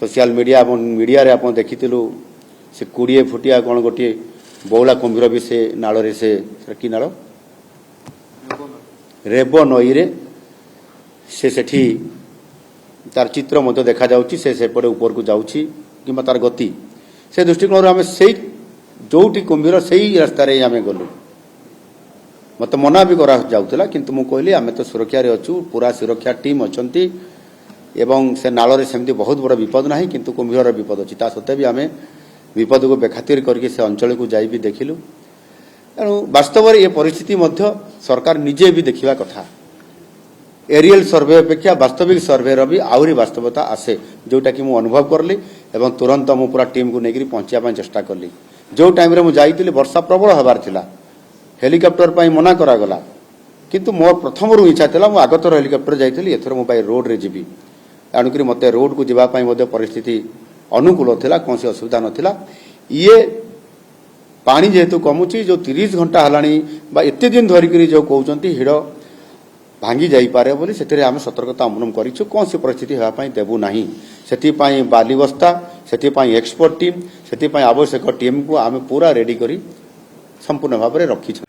Social media media रे आपण देखिथिलु से 20 फुटिया कोन गोटे बौला कुंभीर भी से नाल रे से कि नाल रेबो नई रे से सेठी तार चित्र मध्य देखा जाउची से सेपटे ऊपर को जाउची किंबा तार गति से दृष्टिकोण आम से जोटी कुंभीर से रास्तार आम गलु मत मना भी करा जाउतला किंतु मु कहली आम तो सुरक्षा रे अछु पूरा सुरक्षा टीम अछंती एवं से नाल रे सेमती बहुत बड़ विपद नाही किंतु कुंभीर विपद अछि ता सत्ते भी आम विपद को बेखातिर करके से अंचल को जाई भी देखिलु तेणु वास्तव ये परिस्थिति मध्य सरकार निजे भी देखिबा कथा एरियल सर्वे अपेक्षा वास्तविक सर्वे भी आहरी वास्तवता आसे जोटा कि मु अनुभव करली एवं तुरंत मु पूरा टीम को लेकर पहुंचा चेष्टा करली जो टाइम रे मु जाइतिली वर्षा प्रबल हबार थिला हेलिकॉप्टर पाई मना करा गला किंतु मोर प्रथम रु इच्छा थिला मु आगतर हेलिकॉप्टर जाइतिली एथर मु बाय रोड रे जीवी आणुकरी मते रोड को जीवा पाई मध्य परिस्थिति अनुकूल थिला कोनसी असुविधा नथिला ये पानी जेहेतु कमुची जो 30 घंटा हलाणी बा एते दिन धरिकरी जो कहउचंती हिड भांगी जाई पारे बोली सेतरे आमे सतर्कता अवलंबन करिछु कोन से परिस्थिति हेबा पई देबु नाही सेति पई बाली बस्ता सेति पई एक्सपर्ट टीम सेति पई आवश्यक टीम को आमे पूरा रेडी करी संपूर्ण भाव रे रखिछु।